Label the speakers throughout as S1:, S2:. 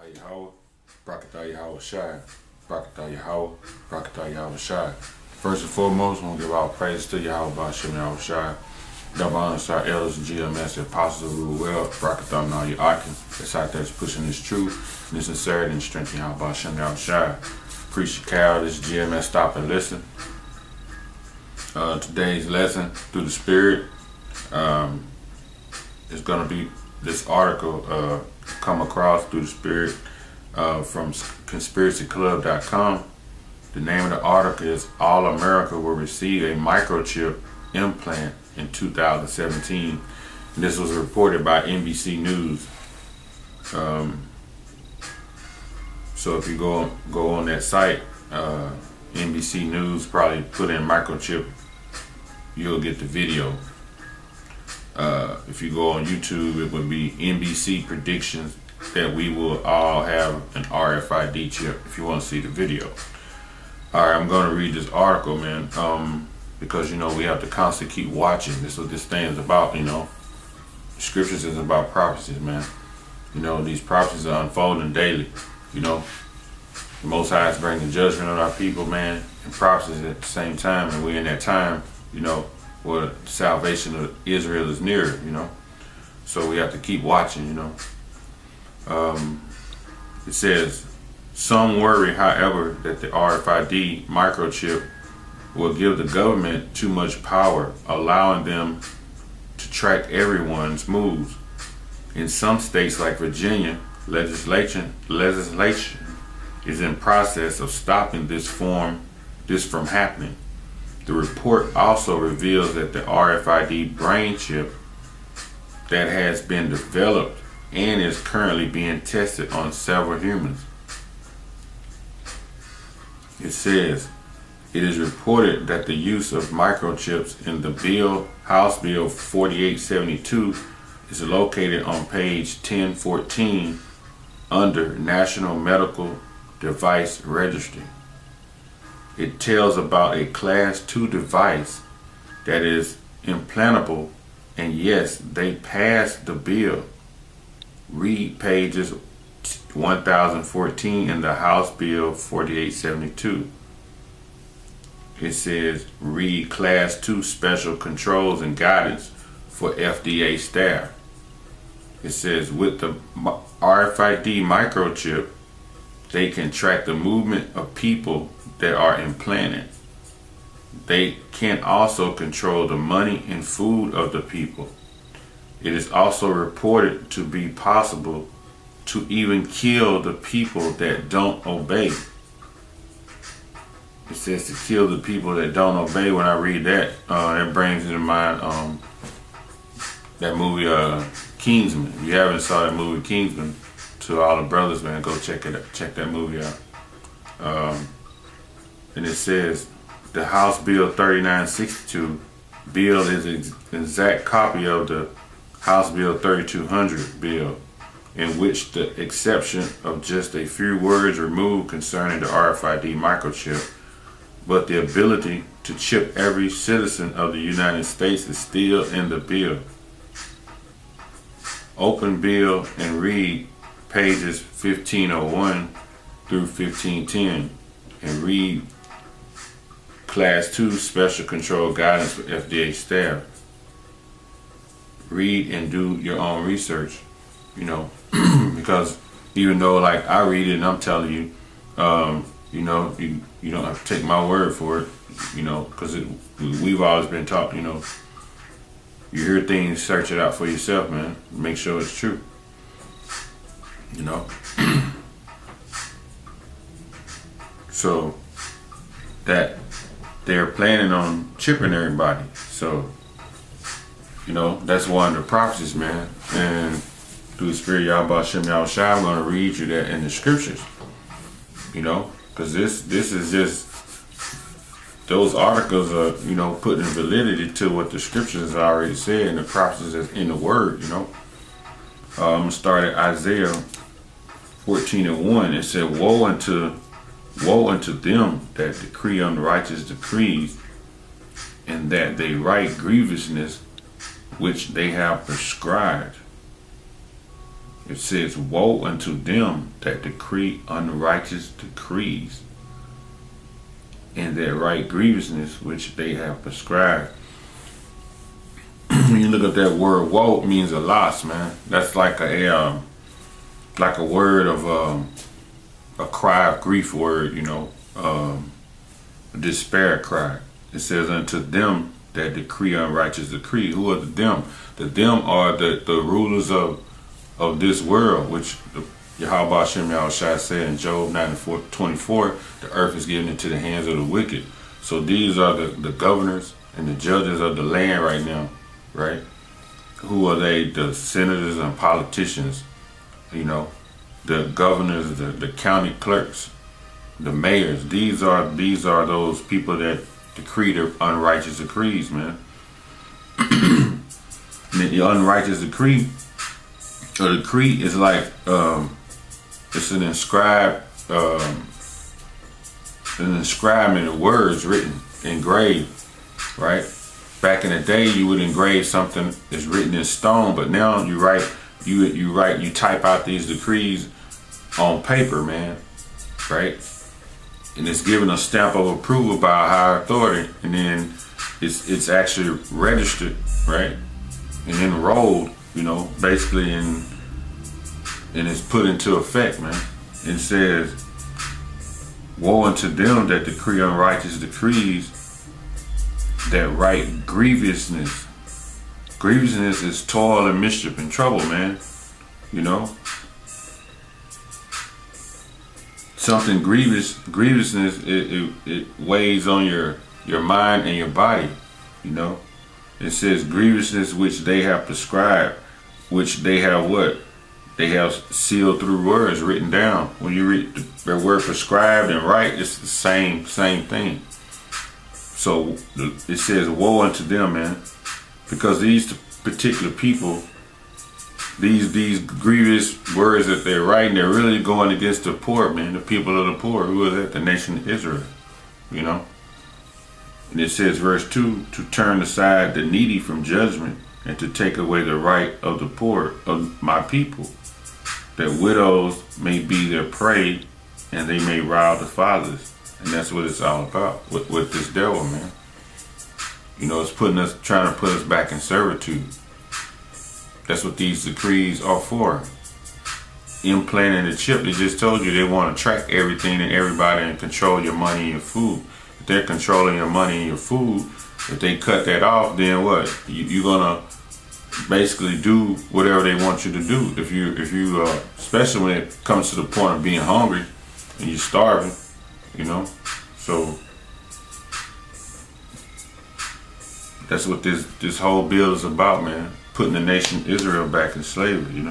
S1: Brakatah Yahweh, Brakatah Yahweh Shai, Brakatah Yahweh, Brakatah Yahweh Shai. First and foremost, I want to give all praise to Yahweh B'Shem Yahweh Shai. Double honor to our elders and GMS, the apostles who rule well, Brakatah and all your Akim. That's out there pushing this truth, and this sincerity and strength in Yahweh B'Shem Yahweh Shai. Preach the cow, this GMS, stop and listen. Today's lesson, through the Spirit, is going to be this article come across through the Spirit from conspiracyclub.com. The name of the article is All America Will Receive a Microchip Implant in 2017. And this was reported by NBC News. So if you go on that site, NBC News, probably put in microchip, you'll get the video. If you go on YouTube, it would be NBC predictions that we will all have an RFID chip, if you want to see the video. Alright, I'm going to read this article, man, because, we have to constantly keep watching. This is what this thing is about, Scriptures is about prophecies, man. These prophecies are unfolding daily, The Most High is bringing judgment on our people, man, and prophecies at the same time, and we're in that time, where the salvation of Israel is near, So we have to keep watching, It says, some worry, however, that the RFID microchip will give the government too much power, allowing them to track everyone's moves. In some states like Virginia, legislation is in process of stopping this from happening. The report also reveals that the RFID brain chip that has been developed and is currently being tested on several humans. It says, it is reported that the use of microchips in the House Bill 4872 is located on page 1014 under National Medical Device Registry. It tells about a Class 2 device that is implantable, and yes, they passed the bill. Read pages 1014 in the House Bill 4872. It says, read Class 2 special controls and guidance for FDA staff. It says, with the RFID microchip, they can track the movement of people that are implanted. They can also control the money and food of the people. It is also reported to be possible to even kill the people that don't obey. It says to kill the people that don't obey. When I read that, that brings to mind that movie Kingsman. If you haven't saw that movie Kingsman, to all the brothers, man, go check that movie out. And it says the House Bill 3962 bill is an exact copy of the House Bill 3200 bill, in which the exception of just a few words removed concerning the RFID microchip, but the ability to chip every citizen of the United States is still in the bill. Open bill and read pages 1501 through 1510 and read Class 2 Special Control Guidance for FDA staff. Read and do your own research, because even though like I read it and I'm telling you, you don't have to take my word for it, because we've always been taught, you hear things, search it out for yourself, man. Make sure it's true, So that they're planning on chipping everybody. So, that's one of the prophecies, man. And through the Spirit, Yahweh B'Shem Yahweh Shai, I'm going to read you that in the scriptures. Because this is just, those articles are, putting validity to what the scriptures has already said and the prophecies that's in the word, I'm going to start at Isaiah 14:1. It said, woe unto them that decree unrighteous decrees, and that they write grievousness which they have prescribed. It says, woe unto them that decree unrighteous decrees, and that write grievousness which they have prescribed. When you look at that word woe, it means a loss, man. That's like a word of a cry of grief word, a despair cry. It says, unto them that decree unrighteous decree. Who are the them? The them are the rulers of this world, which Yahweh Hashem Yahushua said in Job 94:24, the earth is given into the hands of the wicked. So these are the governors and the judges of the land right now, right? Who are they? The senators and politicians, the governors, the county clerks, the mayors. These are those people that decree the unrighteous decrees, man. And the unrighteous decree, or decree, is like it's an inscribement of words written, engraved, right? Back in the day, you would engrave something that's written in stone, but now you type out these decrees on paper, man, right? And it's given a stamp of approval by a higher authority, and then it's actually registered, right, and enrolled, basically and it's put into effect, man. It says, woe unto them that decree unrighteous decrees, that write grievousness. Grievousness is toil and mischief and trouble, man. Something grievousness, it weighs on your mind and your body, It says grievousness which they have prescribed, which they have what? They have sealed through words, written down. When you read the word prescribed and write, it's the same thing. So it says, woe unto them, man, because these particular people, these grievous words that they're writing, they're really going against the poor, man, the people of the poor. Who is that? The nation of Israel, And it says, verse 2, to turn aside the needy from judgment, and to take away the right of the poor of my people, that widows may be their prey, and they may rob the fathers. And that's what it's all about with this devil, man. It's trying to put us back in servitude. That's what these decrees are for. Implanting the chip, they just told you they want to track everything and everybody and control your money and your food. If they're controlling your money and your food, if they cut that off, then what? You're gonna basically do whatever they want you to do. If you especially when it comes to the point of being hungry and you're starving, So that's what this whole bill is about, man. Putting the nation Israel back in slavery,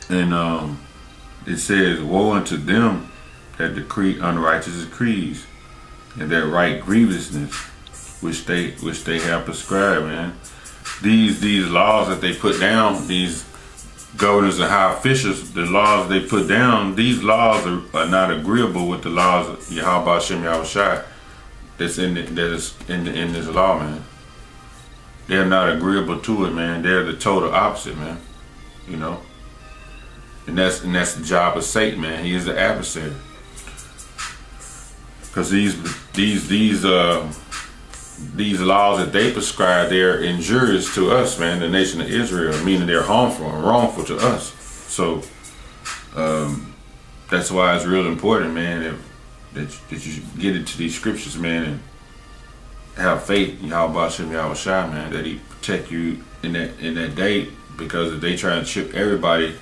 S1: And it says, woe unto them that decree unrighteous decrees, and that write grievousness which they have prescribed, man. These laws that they put down, these governors and high officials, the laws they put down, these laws are not agreeable with the laws of Yahweh Hashem Yahushua that's in this law, man. They're not agreeable to it, man. They're the total opposite, man. And that's the job of Satan, man. He is the adversary. Because these laws that they prescribe, they're injurious to us, man, the nation of Israel, meaning they're harmful and wrongful to us. So that's why it's real important, man, that you get into these scriptures, man, and have faith in Yahweh Hashem Yahushua, man, that he protect you in that day, because if they try to chip everybody,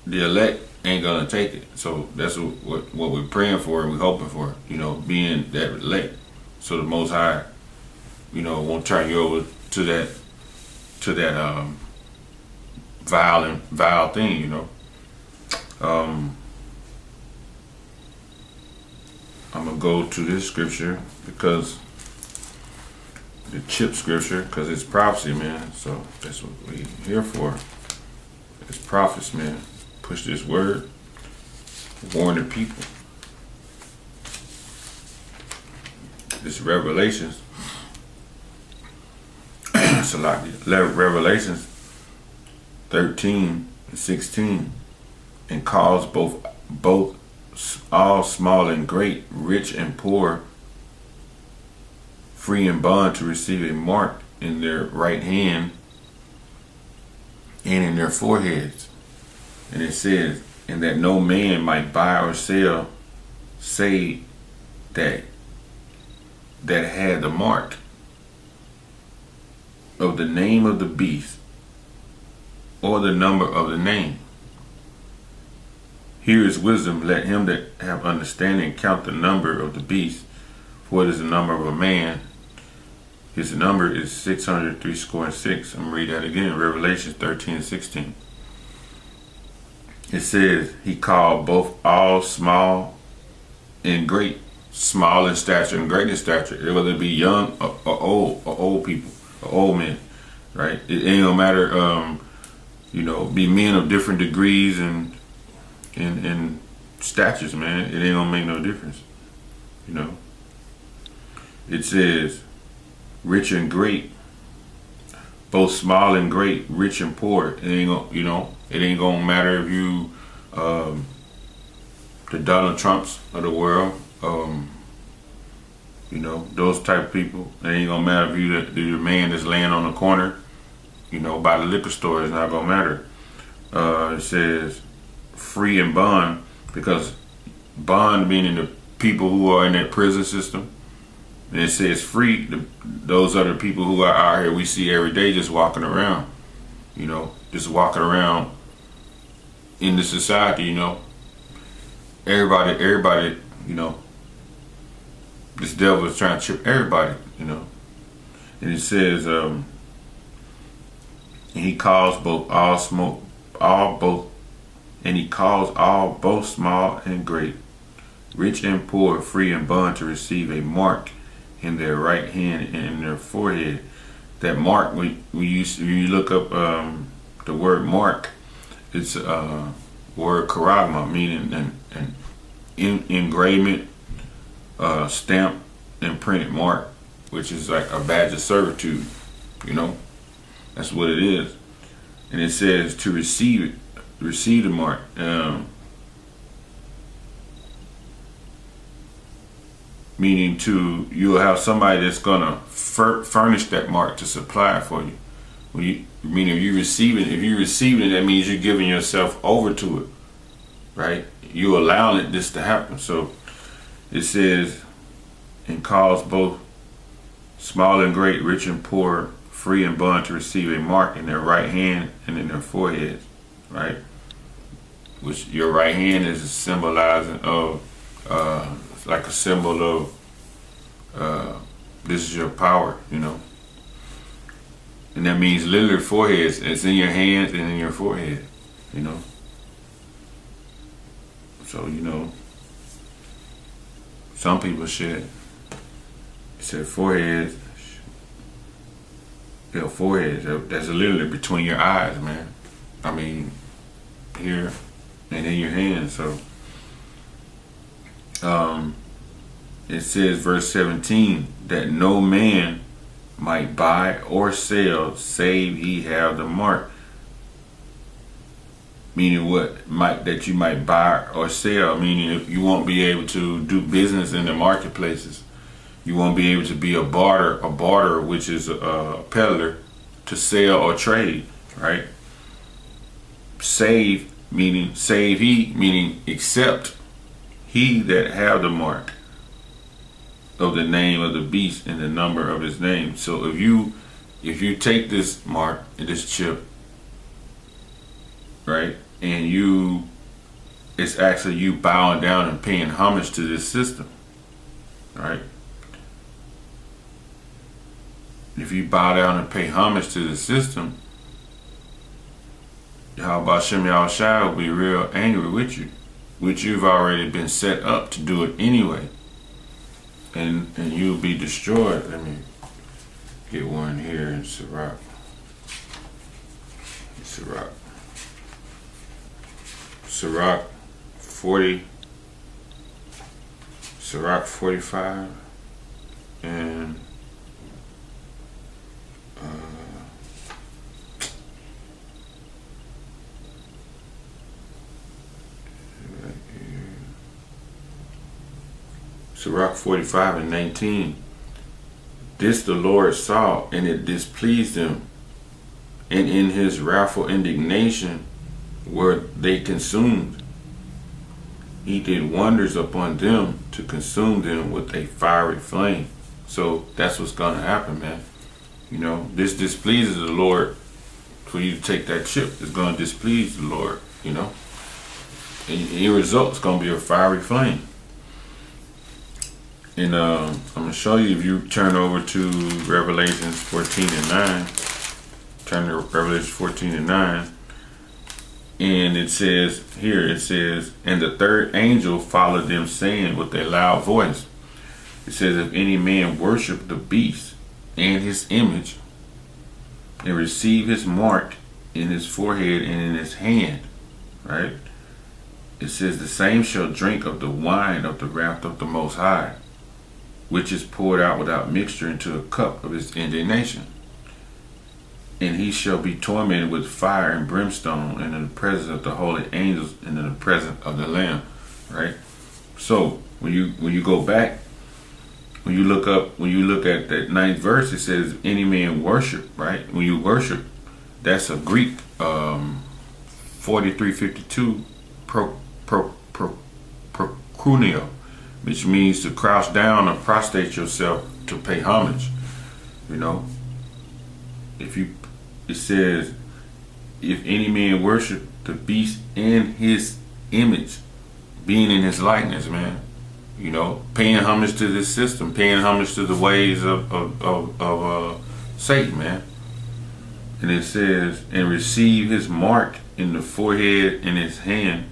S1: the elect ain't gonna take it. So that's what we're praying for and we're hoping for, being that elect. So the Most High, won't turn you over to that vile thing, I'm gonna go to this scripture because the chip scripture, because it's prophecy, man. So that's what we're here for. It's prophets, man. Push this word, warn the people. This Revelations, it's a lot. Revelations 13 and 16, and calls both all small and great, rich and poor, free and bond to receive a mark in their right hand and in their foreheads. And it says, and that no man might buy or sell, say that had the mark of the name of the beast, or the number of the name. Here is wisdom. Let him that have understanding count the number of the beast, for it is the number of a man. His number is 666. I'm going to read that again. Revelation 13:16. It says, he called both all small and great, small in stature and great in stature, whether it be young or old people, or old men, right? It ain't gonna matter, be men of different degrees and statures, man. It ain't gonna make no difference, It says, rich and great, both small and great, rich and poor. It ain't gonna matter if you, the Donald Trumps of the world, those type of people. It ain't gonna matter if you the man that's laying on the corner, by the liquor store. It's not gonna matter. It says free and bond, because bond meaning the people who are in that prison system. And it says free, those are the people who are out here we see every day just walking around, just walking around in the society, everybody, this devil is trying to trip everybody, And it says, and he calls both small and great, rich and poor, free and bond to receive a mark in their right hand and in their forehead. That mark, when you look up the word mark, it's word charagma, meaning an engraving, stamp, and printed mark, which is like a badge of servitude. That's what it is. And it says to receive the mark. Meaning you'll have somebody that's gonna furnish that mark to supply it for you. Meaning if you receiving it, that means you're giving yourself over to it, right? You're allowing this to happen. So it says, and calls both small and great, rich and poor, free and bond to receive a mark in their right hand and in their foreheads, right? Which your right hand is symbolizing of, like a symbol of, this is your power, And that means literally foreheads. It's in your hands and in your forehead, So, some people said foreheads. Foreheads. That's literally between your eyes, man. I mean, here and in your hands. So, it says, verse 17, that no man might buy or sell save he have the mark. Meaning that you might buy or sell, meaning you won't be able to do business in the marketplaces. You won't be able to be a barter, which is a peddler, to sell or trade, right? Save meaning except he that have the mark of the name of the beast and the number of his name. So if you take this mark, this chip, right, and it's actually you bowing down and paying homage to this system, right? If you bow down and pay homage to the system, Yahweh Shem Yahushua will be real angry with you, which you've already been set up to do it anyway. And you'll be destroyed. Let me get one here in Sirach. Sirach 40. Sirach 45. And Sirach 45:19. This the Lord saw, and it displeased him, and in his wrathful indignation were they consumed. He did wonders upon them to consume them with a fiery flame. So that's what's going to happen, man. You know, this displeases the Lord. For you to take that chip, it's going to displease the Lord, you know. And your result's going to be a fiery flame. And I'm going to show you, if you turn over to Revelations 14:9. Turn to Revelation 14:9. And it says, here it says, and the third angel followed them, saying with a loud voice, it says, if any man worship the beast and his image, and receive his mark in his forehead and in his hand, right? It says, the same shall drink of the wine of the wrath of the Most High, which is poured out without mixture into a cup of his indignation. And he shall be tormented with fire and brimstone, and in the presence of the holy angels, and in the presence of the Lamb, right? So when you go back, when you look at that 9th verse, it says, any man worship, right? When you worship, that's a Greek 4352 prokruneo, which means to crouch down or prostrate yourself to pay homage. You know, it says, if any man worship the beast and his image, being in his likeness, man. You know, paying homage to this system, paying homage to the ways of Satan, man. And it says, and receive his mark in the forehead and his hand.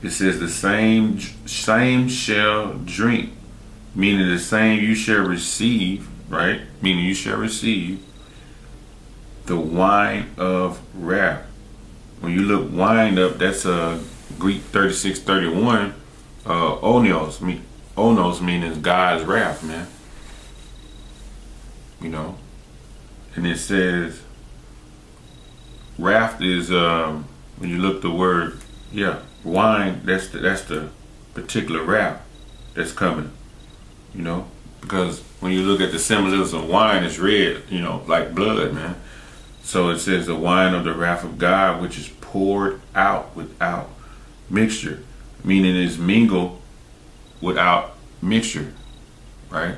S1: It says, the same shall drink, meaning the same you shall receive, right? Meaning you shall receive the wine of wrath. When you look wine up, that's a Greek 36:31. Onos meaning God's wrath, man. You know, and it says wrath is when you look the word, wine. That's the particular wrath that's coming. You know, because when you look at the symbolism of wine, it's red. You know, like blood, man. So it says the wine of the wrath of God, which is poured out without mixture, meaning it's mingled without mixture, right?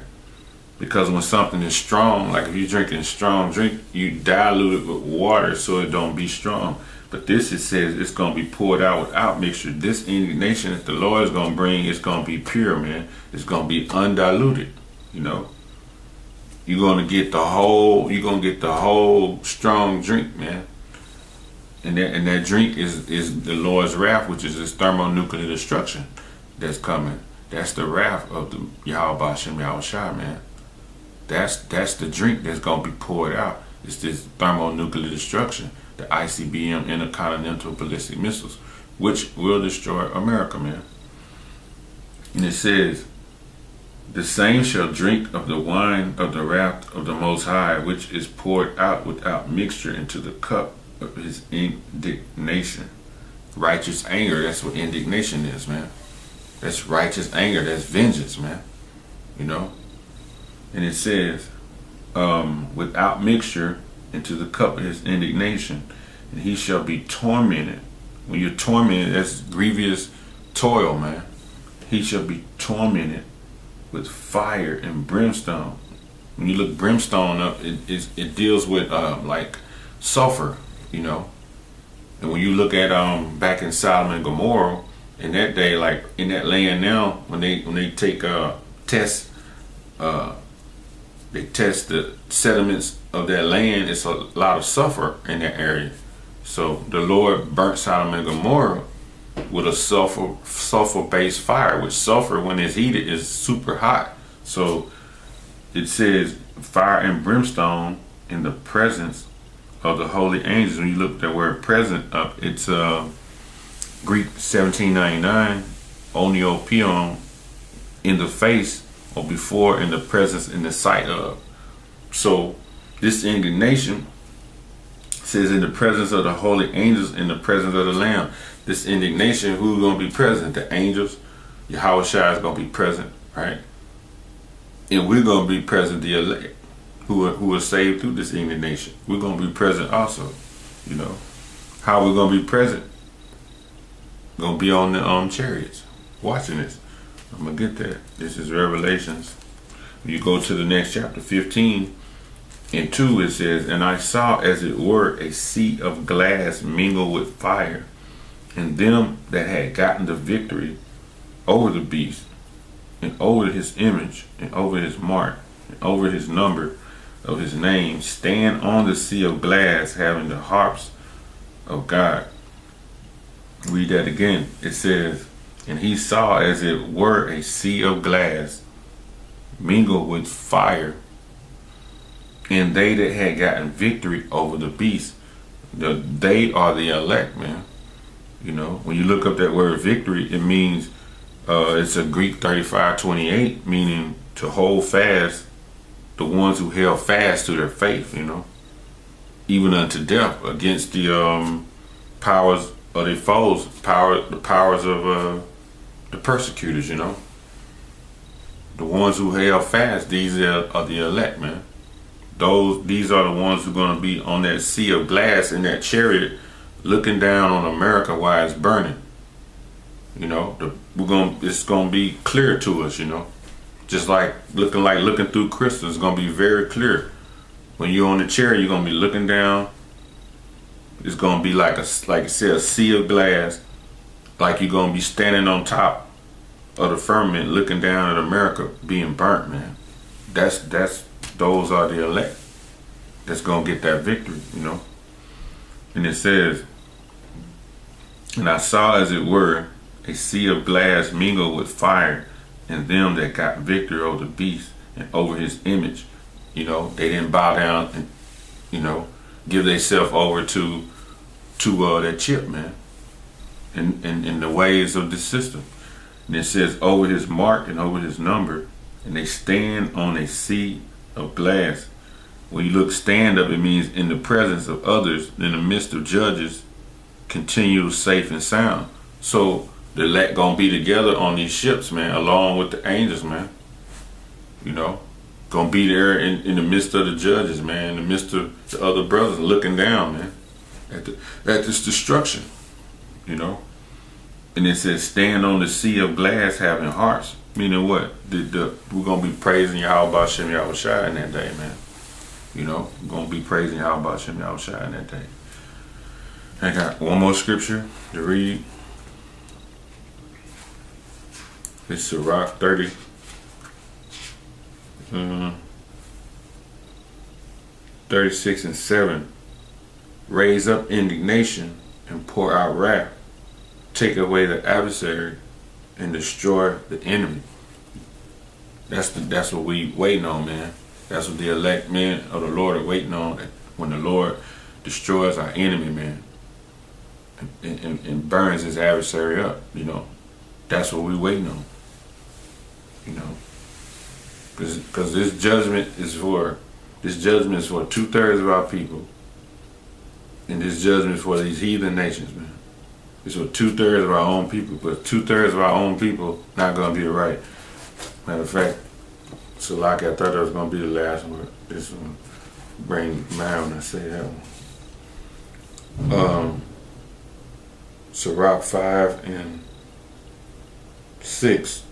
S1: Because when something is strong, like if you're drinking strong drink, you dilute it with water so it don't be strong. But this, it says it's going to be poured out without mixture. This indignation that the Lord is going to bring is going to be pure, man. It's going to be undiluted, you know. You're going to get the whole strong drink, man. And that drink is the Lord's wrath, which is this thermonuclear destruction that's coming. That's the wrath of the Yahweh Shem Yahushua, man. That's the drink that's going to be poured out. It's this thermonuclear destruction, the ICBM, intercontinental ballistic missiles, which will destroy America, man. And it says, the same shall drink of the wine of the wrath of the Most High, which is poured out without mixture into the cup of his indignation. Righteous anger, that's what indignation is, man. That's righteous anger, that's vengeance, man. You know? And it says, without mixture into the cup of his indignation, and he shall be tormented. When you're tormented, that's grievous toil, man. He shall be tormented with fire and brimstone. When you look brimstone up, it deals with like sulfur, you know. And when you look at back in Sodom and Gomorrah, in that day, like in that land now, when they take test the sediments of that land, it's a lot of sulfur in that area. So the Lord burnt Sodom and Gomorrah with a sulfur-based fire, which sulfur, when it's heated, is super hot. So it says fire and brimstone in the presence of the holy angels. When you look at that word present up, it's Greek 1799, oniopion, in the face or before, in the presence, in the sight of. So this indignation says in the presence of the holy angels, in the presence of the Lamb. This indignation, who's going to be present? The angels. Yahushua is going to be present. right? And we're gonna be present, the elect, who are saved through this indignation. We're gonna be present also. You know, how we're gonna be present? Gonna be on the chariots, watching this. I'm gonna get that. This is Revelations. You go to the next chapter, 15 and 2. It says, "And I saw as it were a sea of glass mingled with fire, and them that had gotten the victory over the beast, and over his image, and over his mark, and over his number of his name, stand on the sea of glass, having the harps of God." Read that again. It says, "And he saw as it were a sea of glass mingled with fire, and they that had gotten victory over the beast." They are the elect, man. You know, when you look up that word victory, it means it's a Greek 35:28, meaning to hold fast, the ones who held fast to their faith, you know, even unto death, against the powers of their foes, the powers of the persecutors, you know. The ones who held fast, these are the elect, man. These are the ones who are going to be on that sea of glass in that chariot, looking down on America while it's burning. You know, it's gonna be clear to us. You know, just like looking through crystal. It's gonna be very clear. When you're on the chariot, you're gonna be looking down. It's gonna be like it said, a sea of glass. Like you're gonna be standing on top of the firmament, looking down at America being burnt, man. Those are the elect that's gonna get that victory, you know. And it says, "And I saw as it were a sea of glass mingled with fire, and them that got victory over the beast and over his image." You know, they didn't bow down and, you know, give themselves over to that chip, man, in the ways of the system. And it says, "Over his mark and over his number, and they stand on a sea of glass." When you look stand up, it means in the presence of others, in the midst of judges, continue safe and sound. So the elect gonna be together on these ships, man, along with the angels, man. You know, gonna be there in the midst of the judges, man, in the midst of the other brothers, looking down, man, at this destruction, you know. And it says, "Stand on the sea of glass, having harps." Meaning what? We're gonna be praising Yahweh Shem Yahushua in that day, man. You know, we're gonna be praising Yahweh Shem Yahushua in that day. I got one more scripture to read. It's Sirach 30. 36 and 7. "Raise up indignation and pour out wrath. Take away the adversary and destroy the enemy." That's what we waiting on, man. That's what the elect men of the Lord are waiting on. That when the Lord destroys our enemy, man, and burns his adversary up, you know, that's what we waiting on. You know, because this judgment is for 2/3 of our people, and this judgment is for these heathen nations, man. It's for 2/3 of our own people, but 2/3 of our own people not gonna be right. Matter of fact, so like I thought that was gonna be the last one. This one bring mind when I say that one. Sirach 5 and 6.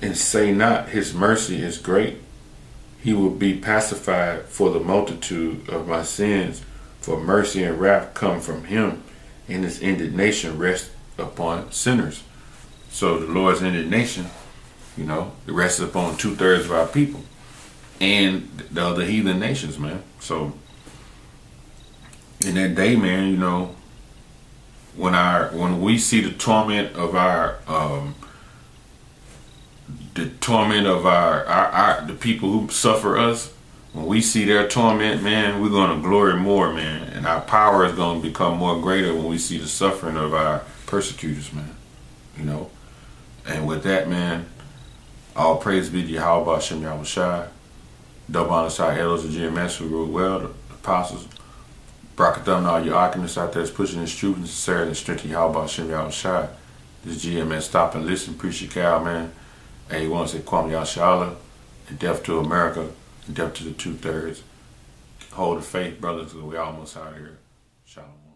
S1: "And say not, his mercy is great. He will be pacified for the multitude of my sins. For mercy and wrath come from him, and his indignation rests upon sinners." So the Lord's indignation, you know, it rests upon 2/3 of our people and the other heathen nations, man. So in that day, man, you know, when we see the torment of the people who suffer us, when we see their torment, man, we're gonna glory more, man, and our power is gonna become more greater when we see the suffering of our persecutors, man. You know, and with that, man, all praise be to Yahweh Shem Yahushua, double honor to our elders of GMS who ruled well, the apostles, Brakatham and all your arguments out there is pushing this truth and sincerity and strength of Yahweh Shem Yahushua. This GMS stop and listen, preach your cow, man. Hey, you want to say Kwame Yashala, and death to America, and death to the 2/3. Hold the faith, brothers, because we almost out here. Shalom.